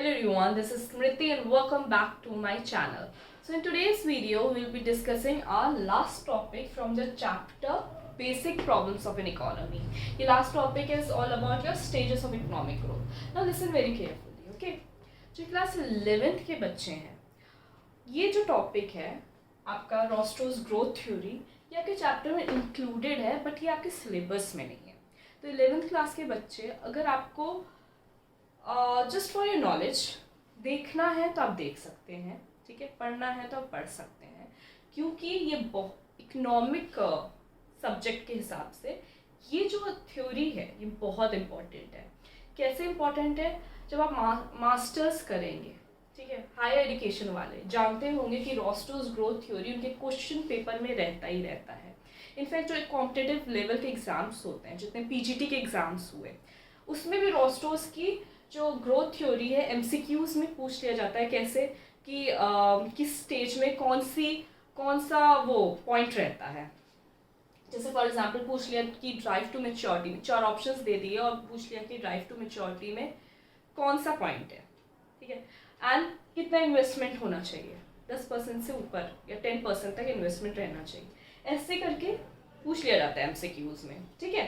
Hello everyone, this is Smriti and welcome back to my channel. So in today's video, we'll be discussing our last topic from the chapter Basic Problems of an Economy. The last topic is all about your stages of economic growth. Now listen very carefully, okay? जो class 11th के बच्चे हैं, ये जो topic है आपका रॉस्ट्रोस growth theory, ये आपके चैप्टर में इंक्लूडेड है बट ये आपके सिलेबस में नहीं है. तो 11th क्लास के बच्चे अगर आपको जस्ट फॉर योर नॉलेज देखना है तो आप देख सकते हैं, ठीक है. पढ़ना है तो आप पढ़ सकते हैं क्योंकि ये इकोनॉमिक सब्जेक्ट के हिसाब से ये जो थ्योरी है ये बहुत इम्पॉर्टेंट है. कैसे इम्पॉर्टेंट है? जब आप मास्टर्स करेंगे, ठीक है, हायर एजुकेशन वाले जानते होंगे कि रॉस्ट्रोस ग्रोथ थ्योरी उनके क्वेश्चन पेपर में रहता ही रहता है. इनफैक्ट जो एक कॉम्पिटिटिव लेवल के एग्ज़ाम्स होते हैं, जितने पीजीटी के एग्ज़ाम्स हुए, उसमें भी रॉस्ट्रोस की जो ग्रोथ थ्योरी है एमसीक्यूज़ में पूछ लिया जाता है. कैसे कि किस स्टेज में कौन सा वो पॉइंट रहता है. जैसे फॉर एग्जांपल पूछ लिया कि ड्राइव टू मैच्योरिटी में 4 ऑप्शंस दे दिए और पूछ लिया कि ड्राइव टू मैच्योरिटी में कौन सा पॉइंट है, ठीक है, एंड कितना इन्वेस्टमेंट होना चाहिए. 10% से ऊपर या 10% तक इन्वेस्टमेंट रहना चाहिए. ऐसे करके पूछ लिया जाता है एमसीक्यूज़ में, ठीक है.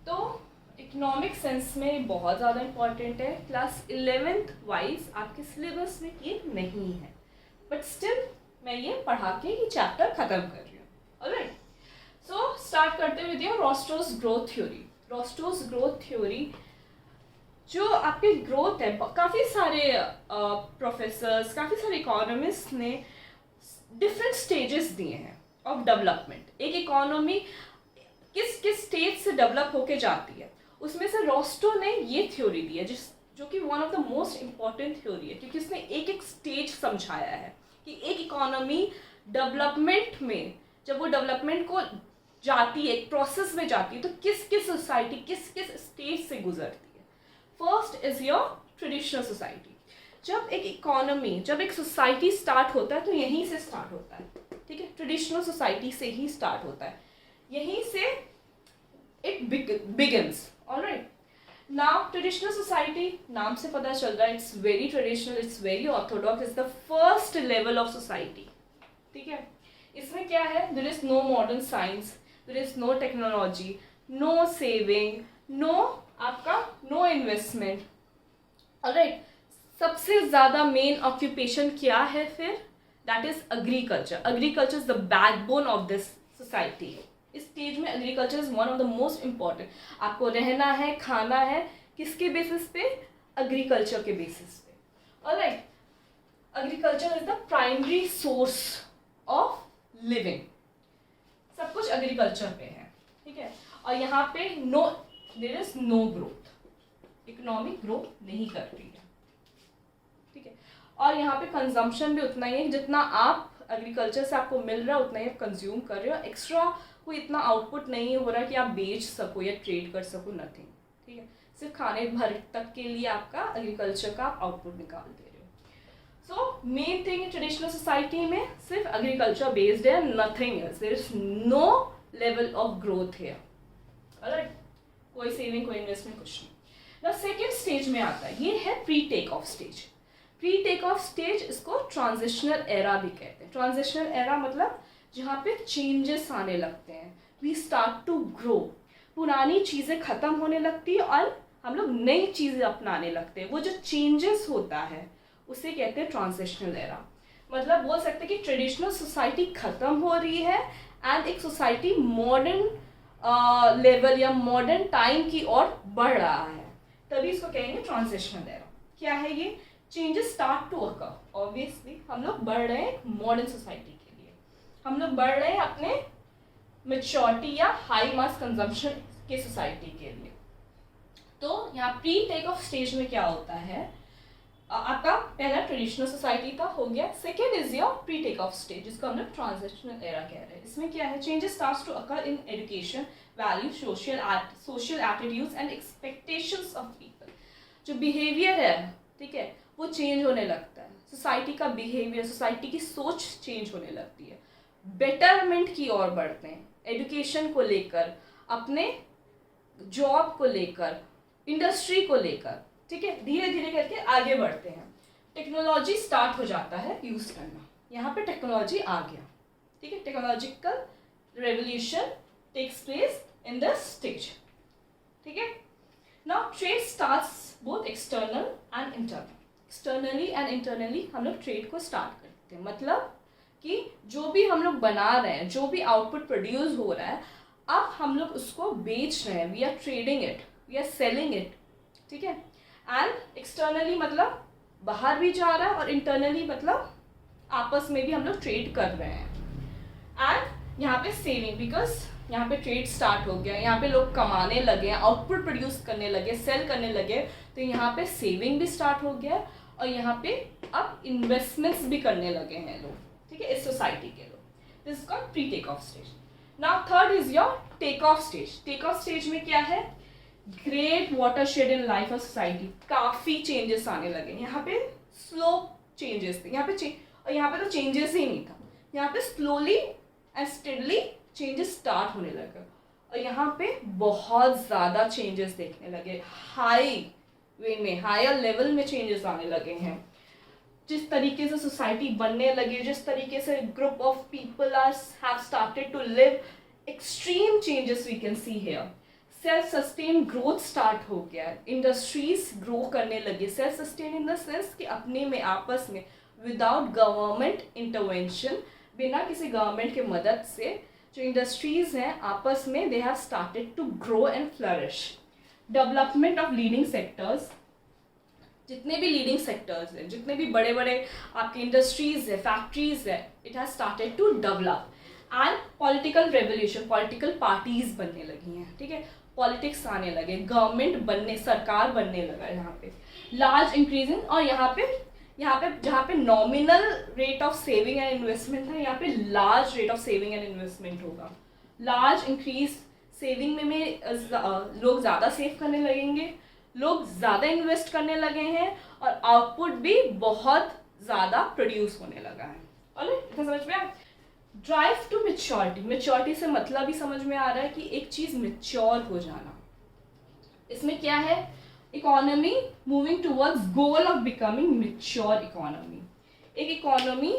तो इकोनॉमिक सेंस में बहुत ज़्यादा इम्पॉर्टेंट है. क्लास 11th वाइज आपके सिलेबस में ये नहीं है बट स्टिल मैं ये पढ़ा के ये चैप्टर ख़त्म कर रही हूँ. ऑलराइट, सो स्टार्ट करते हुए दिया रॉस्ट्रोस ग्रोथ थ्योरी. रॉस्ट्रोस ग्रोथ थ्योरी जो आपके ग्रोथ है, काफ़ी सारे प्रोफेसर्स, काफ़ी सारे इकोनॉमिस्ट ने डिफरेंट स्टेजेस दिए हैं ऑफ डेवलपमेंट. एक इकोनॉमी किस किस स्टेज से डेवलप होके जाती है, उसमें से रॉस्ट्रो ने ये थ्योरी दी है जो कि one of the most important theory है क्योंकि उसने एक एक स्टेज समझाया है कि एक इकोनॉमी डेवलपमेंट में जब वो डेवलपमेंट को जाती है, एक प्रोसेस में जाती है, तो किस किस सोसाइटी किस किस स्टेज से गुजरती है. First is your traditional society. जब एक इकोनॉमी, जब एक सोसाइटी स्टार्ट होता है तो यहीं से स्टार्ट होता है, ठीक है. ट्रेडिशनल सोसाइटी से ही स्टार्ट होता है, यहीं से it begins. Alright, now traditional society नाम से पता चल रहा है it's very traditional, it's very orthodox, is the first level of society, ठीक है. इसमें क्या है? There is no modern science, there is no technology, no saving, no investment. Alright, सबसे ज़्यादा मेन ऑक्यूपेशन क्या है फिर? That is agriculture. Agriculture is the backbone of this society. इस स्टेज में agriculture is one of the most important. आपको रहना है, खाना है, किसके बेसिस पे? एग्रीकल्चर के बेसिस पे. Alright, agriculture is the primary source of living. सब कुछ एग्रीकल्चर पे है, ठीक है. और यहाँ पे there is no growth, economic growth नहीं कर रही है, ठीक है. और यहाँ पे कंजम्पशन भी उतना ही है जितना आप एग्रीकल्चर से आपको मिल रहा है, उतना ही आप कंज्यूम कर रहे हो. एक्स्ट्रा कोई इतना आउटपुट नहीं हो रहा कि आप बेच सको या ट्रेड कर सको, नथिंग, ठीक है. सिर्फ खाने भर तक के लिए आपका एग्रीकल्चर का आउटपुट निकाल दे रहे हो. So main thing traditional society में सिर्फ एग्रीकल्चर बेस्ड है, nothing else. There is no level of growth है. ऑलराइट, कोई सेविंग, कोई इन्वेस्टमेंट, कुछ नहीं. ना सेकेंड स्टेज में आता है, ये है pre take off stage. Pre take off stage, इसको ट्रांजिशनल एरा भी कहते हैं. ट्रांजिशनल एरा मतलब जहाँ पे चेंजेस आने लगते हैं, वी स्टार्ट टू ग्रो. पुरानी चीज़ें ख़त्म होने लगती है और हम लोग नई चीज़ें अपनाने लगते हैं. वो जो चेंजेस होता है उसे कहते हैं ट्रांजिशनल एरा. मतलब बोल सकते हैं कि ट्रेडिशनल सोसाइटी ख़त्म हो रही है एंड एक सोसाइटी मॉडर्न लेवल या मॉडर्न टाइम की ओर बढ़ रहा है, तभी इसको कहेंगे ट्रांजिशनल एरा. क्या है ये? Changes start to occur. Obviously हम लोग बढ़ रहे हैं मॉडर्न सोसाइटी के लिए, हम लोग बढ़ रहे हैं अपने मेच्योरिटी या हाई मास कंजम्पशन के सोसाइटी के लिए. तो यहाँ प्री टेक ऑफ स्टेज में क्या होता है? आपका पहला ट्रेडिशनल सोसाइटी था, हो गया. Second is your pre take off stage, जिसको हम लोग ट्रांजिशनल एरा कह रहे हैं. इसमें क्या है? Changes starts to occur in education, value, social attitudes and expectations of people. जो बिहेवियर है, ठीक है, वो चेंज होने लगता है. सोसाइटी का बिहेवियर, सोसाइटी की सोच चेंज होने लगती है, बेटरमेंट की ओर बढ़ते हैं. एजुकेशन को लेकर, अपने जॉब को लेकर, इंडस्ट्री को लेकर, ठीक है, धीरे धीरे करके आगे बढ़ते हैं, टेक्नोलॉजी स्टार्ट हो जाता है यूज करना, यहाँ पे टेक्नोलॉजी आ गया, ठीक है, technological revolution takes place in the stage, ठीक है। Now trade starts both external and internal, externally and internally हम लोग ट्रेड को स्टार्ट करते हैं, मतलब कि जो भी हम लोग बना रहे हैं, जो भी आउटपुट प्रोड्यूस हो रहा है, अब हम लोग उसको बेच रहे हैं, we are trading it, we are selling it, ठीक है। एंड एक्सटर्नली मतलब बाहर भी जा रहा है, और इंटरनली मतलब आपस में भी हम लोग ट्रेड कर रहे हैं। एंड यहाँ पे सेविंग, बिकॉज यहाँ पे ट्रेड स्टार्ट हो गया, यहाँ पे लोग कमाने लगे, आउटपुट प्रोड्यूस करने लगे, सेल करने लगे, तो यहाँ पे सेविंग भी स्टार्ट हो गया, और यहाँ पे अब इन्वेस्टमेंट्स भी करने लगे हैं लोग, ठीक है, इस सोसाइटी के लोग। This is called pre take off stage. Now third is your take off stage. Take off stage में क्या है, great watershed in life of society, काफी चेंजेस आने लगे, यहाँ पे स्लो चेंजेस थे, यहाँ पे और यहाँ पे तो चेंजेस ही नहीं था, यहाँ पे slowly and steadily changes start होने लगे, और यहाँ पे बहुत ज़्यादा चेंजेस देखने लगे, हाई वे में, हायर लेवल में चेंजेस आने लगे हैं। जिस तरीके से सोसाइटी बनने लगी, जिस तरीके से group of people are have started to live, extreme changes we can see here. Self sustain growth start हो गया, इंडस्ट्रीज ग्रो करने लगे, self sustain in the sense कि अपने में आपस में विदाउट गवर्नमेंट इंटरवेंशन, बिना किसी गवर्नमेंट के मदद से जो इंडस्ट्रीज हैं आपस में they have started to grow and flourish. Development of leading sectors, जितने भी लीडिंग सेक्टर्स हैं, जितने भी बड़े बड़े आपके इंडस्ट्रीज है, फैक्ट्रीज है, it has started to develop. And political revolution, political parties बनने लगी हैं, ठीक है, पॉलिटिक्स आने लगे, गवर्नमेंट बनने, सरकार बनने लगा यहाँ पे। लार्ज इंक्रीजिंग, और यहाँ पे जहाँ पे nominal rate of saving and investment था, यहाँ पे large rate of saving and investment होगा। लार्ज इंक्रीज सेविंग में लोग ज़्यादा सेव करने लगेंगे, लोग ज़्यादा इन्वेस्ट करने लगे हैं, और आउटपुट भी बहुत ज़्यादा प्रोड्यूस होने लगा है। और इतना समझ में आया। ड्राइव टू मेच्योरिटी, मेच्योरिटी से मतलब ही समझ में आ रहा है कि एक चीज़ मेच्योर हो जाना। इसमें क्या है, economy moving towards goal of becoming mature economy. एक इकोनॉमी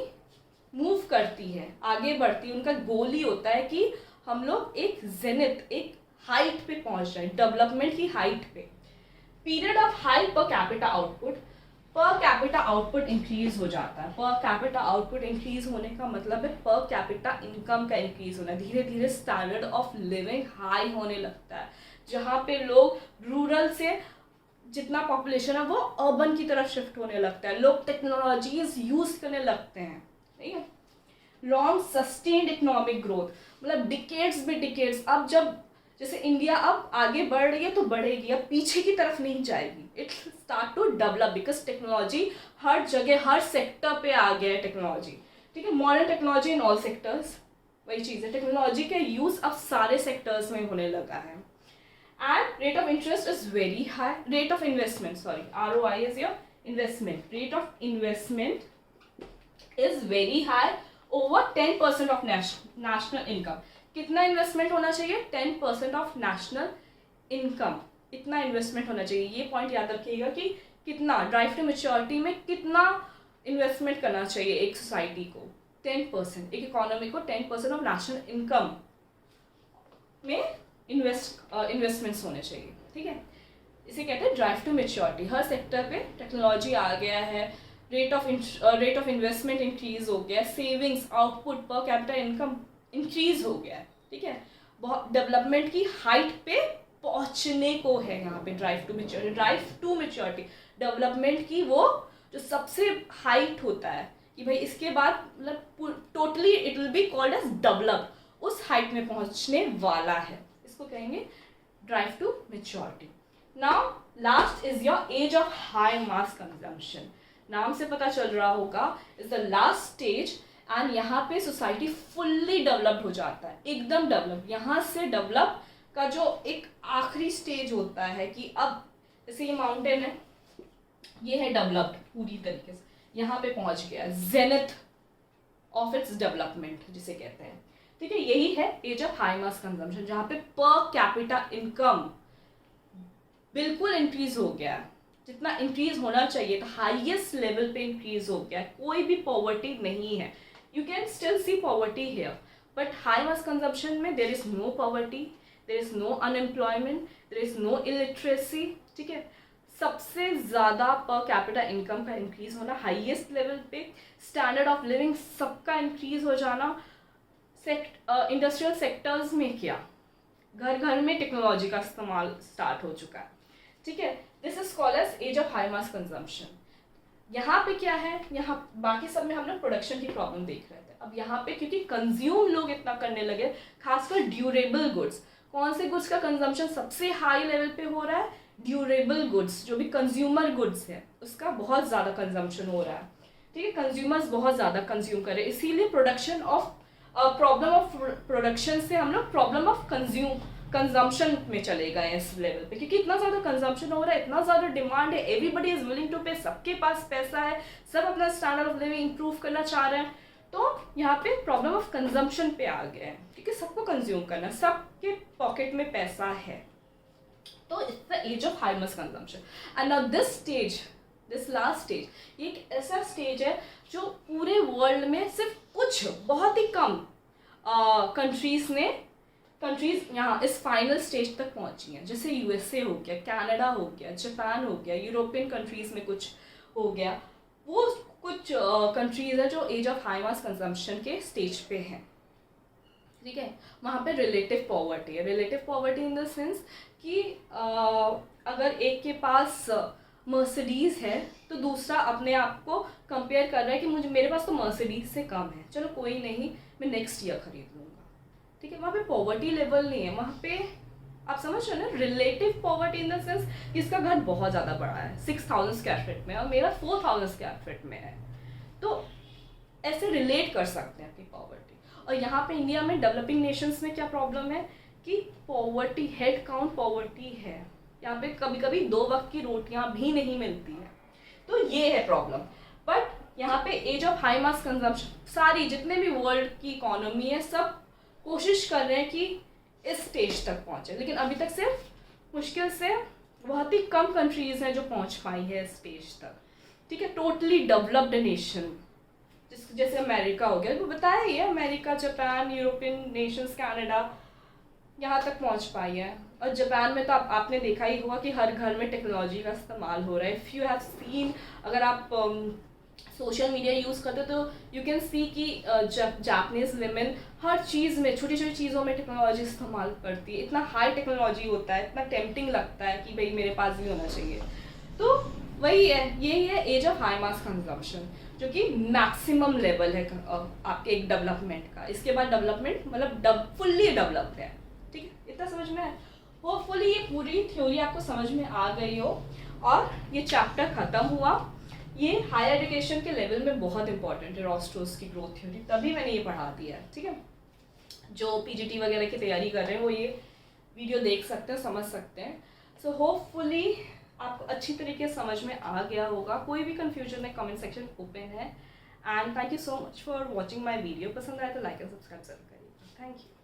मूव करती है, आगे बढ़ती है, उनका गोल ही होता है कि हम लोग एक जेनिथ, एक हाइट पे पहुंच जाए, डेवलपमेंट की हाइट पे। Period of high per capita output, per capita output increase हो जाता है। पर कैपिटा आउटपुट इंक्रीज होने का मतलब है पर कैपिटा इनकम का इंक्रीज होना, धीरे धीरे स्टैंडर्ड ऑफ लिविंग हाई होने लगता है, जहाँ पे लोग रूरल से जितना पॉपुलेशन है वो अर्बन की तरफ शिफ्ट होने लगता है, लोग टेक्नोलॉजीज यूज करने लगते हैं, ठीक है। लॉन्ग सस्टेन्ड इकोनॉमिक ग्रोथ, मतलब डिकेड्स में डिकेड्स, अब जब जैसे इंडिया अब आगे बढ़ रही है तो बढ़ेगी, अब पीछे की तरफ नहीं जाएगी, it start to develop, because technology हर जगह हर सेक्टर पे आ गया है टेक्नोलॉजी, ठीक है। Modern technology in all sectors, वही चीज़ है, टेक्नोलॉजी का यूज अब सारे सेक्टर्स में होने लगा है। And rate of interest is very high, rate of investment, sorry, ROI is your investment, rate of investment is very high, over 10% of national income. कितना इन्वेस्टमेंट होना चाहिए, 10% ऑफ नेशनल इनकम, इतना इन्वेस्टमेंट होना चाहिए। ये पॉइंट याद रखिएगा कि कितना ड्राइव टू मैच्योरिटी में कितना इन्वेस्टमेंट करना चाहिए एक सोसाइटी को, 10%, एक इकोनॉमी को 10% ऑफ नेशनल इनकम में इन्वेस्टमेंट्स होने चाहिए, ठीक है। इसे कहते हैं ड्राइव टू मैच्योरिटी। हर सेक्टर पे टेक्नोलॉजी आ गया है, रेट ऑफ इन्वेस्टमेंट इंक्रीज हो गया, savings, output, per capita income increase हो गया है, ठीक है। बहुत डेवलपमेंट की हाइट पे पहुंचने को है यहाँ पे drive to maturity. Drive to maturity development की वो जो सबसे हाइट होता है कि भाई इसके बाद मतलब totally it will be called as develop, उस हाइट में पहुंचने वाला है, इसको कहेंगे drive to maturity. Now last is your age of high mass consumption. नाम से पता चल रहा होगा, is the last stage, and यहाँ पे सोसाइटी फुल्ली डेवलप्ड हो जाता है, एकदम डेवलप। यहाँ से डेवलप का जो एक आखिरी स्टेज होता है कि अब जैसे ये माउंटेन है, ये है डेवलप्ड पूरी तरीके से, यहाँ पे पहुँच गया, जेनिथ ऑफ इट्स डेवलपमेंट जिसे कहते हैं, ठीक है। यही है age of high mass consumption, जहाँ पे पर कैपिटा इनकम बिल्कुल इंक्रीज हो गया, जितना इंक्रीज होना चाहिए था हाईएस्ट लेवल पे इंक्रीज हो गया, कोई भी पॉवर्टी नहीं है. You can still see poverty here, but high mass consumption में there is no poverty, there is no unemployment, there is no illiteracy. ठीक है, सबसे ज़्यादा पर कैपिटा इनकम का इंक्रीज होना हाईएस्ट लेवल पे, स्टैंडर्ड ऑफ लिविंग सबका increase हो जाना. इंडस्ट्रियल सेक्टर्स में क्या, घर घर में टेक्नोलॉजी का इस्तेमाल स्टार्ट हो चुका है. ठीक है, this is called as age of high mass consumption. यहाँ पे क्या है, यहाँ बाकी सब में हम लोग प्रोडक्शन की प्रॉब्लम देख रहे थे. अब यहाँ पे क्योंकि कंज्यूम लोग इतना करने लगे, खासकर ड्यूरेबल गुड्स. कौन से गुड्स का कंजम्पशन सबसे हाई लेवल पे हो रहा है? ड्यूरेबल गुड्स, जो भी कंज्यूमर गुड्स है उसका बहुत ज़्यादा कंजम्पशन हो रहा है. ठीक है, कंज्यूमर्स बहुत ज़्यादा कंज्यूम कर रहे हैं, इसीलिए production of problem of production से हम लोग प्रॉब्लम ऑफ कंजम्पशन में चले गए इस लेवल पे, क्योंकि इतना ज़्यादा कंजम्पशन हो रहा है, इतना ज़्यादा डिमांड है, एवरीबडी इज विलिंग टू पे, सबके पास पैसा है, सब अपना स्टैंडर्ड ऑफ लिविंग इंप्रूव करना चाह रहे हैं. तो यहाँ पे प्रॉब्लम ऑफ कंजम्पशन पे आ गया है, क्योंकि सबको कंज्यूम करना, सबके पॉकेट में पैसा है. तो it's the age of high mass consumption. And now this last stage, ये एक ऐसा स्टेज है जो पूरे वर्ल्ड में सिर्फ कुछ बहुत ही कम कंट्रीज यहाँ इस फाइनल स्टेज तक पहुँची हैं. जैसे यूएसए हो गया, कनाडा हो गया, जापान हो गया, यूरोपियन कंट्रीज में कुछ हो गया. वो कुछ कंट्रीज है जो age of high mass consumption के स्टेज पे हैं. ठीक है, वहाँ पे रिलेटिव पॉवर्टी है. Relative poverty in the sense कि अगर एक के पास मर्सिडीज़ है तो दूसरा अपने आप को कंपेयर कर रहा है कि मेरे पास तो मर्सिडीज़ से कम है, चलो कोई नहीं, मैं नेक्स्ट ईयर खरीद लूँगा. ठीक है, वहाँ पे पॉवर्टी लेवल नहीं है, वहाँ पे आप समझ रहे हो ना, relative poverty in the sense कि इसका घर बहुत ज़्यादा बड़ा है, 6000 स्क्वायर फीट में, और मेरा 4000 स्क्वायर फीट में है. तो ऐसे रिलेट कर सकते हैं अपनी पॉवर्टी. और यहाँ पे इंडिया में डेवलपिंग नेशंस में क्या प्रॉब्लम है कि पॉवर्टी, हेड काउंट पॉवर्टी है. यहाँ पे कभी कभी 2 वक्त की रोटियाँ भी नहीं मिलती है. तो ये है प्रॉब्लम. बट यहाँ पे age of high mass consumption, सारी जितने भी वर्ल्ड की इकोनॉमी है सब कोशिश कर रहे हैं कि इस स्टेज तक पहुँचे, लेकिन अभी तक सिर्फ मुश्किल से बहुत ही कम कंट्रीज़ हैं जो पहुँच पाई है इस स्टेज तक. ठीक है, टोटली डेवलप्ड नेशन जैसे अमेरिका हो गया, वो बताया ही है, America, Japan, European Nations, Canada यहाँ तक पहुँच पाई है. और जापान में तो आपने देखा ही होगा कि हर घर में टेक्नोलॉजी का इस्तेमाल हो रहा है. इफ़ यू हैव सीन, अगर आप सोशल मीडिया यूज़ करते हो तो यू कैन सी कि जापानीज़ विमेन हर चीज़ में, छोटी छोटी चीज़ों में टेक्नोलॉजी इस्तेमाल करती है. इतना हाई टेक्नोलॉजी होता है, इतना टेम्पटिंग लगता है कि भाई मेरे पास भी होना चाहिए. तो वही है, यही है age of high mass consumption, जो कि मैक्सिमम लेवल है आपके एक डेवलपमेंट का. इसके बाद डेवलपमेंट मतलब फुल्ली डेवलप्ड है. ठीक है, इतना समझ में है. होपफुली ये पूरी थ्योरी आपको समझ में आ गई हो और ये चैप्टर ख़त्म हुआ. ये हायर एजुकेशन के लेवल में बहुत इंपॉर्टेंट है, रॉस्ट्रोस की ग्रोथ थ्योरी, तभी मैंने ये पढ़ा दिया है. ठीक है, जो पीजीटी वगैरह की तैयारी कर रहे हैं वो ये वीडियो देख सकते हैं, समझ सकते हैं. सो होपफुली आपको अच्छी तरीके से समझ में आ गया होगा. कोई भी कन्फ्यूजन है, कमेंट सेक्शन ओपन है. And thank you so much for watching my video. पसंद आए तो लाइक एंड सब्सक्राइब जरूर करिए. Thank you.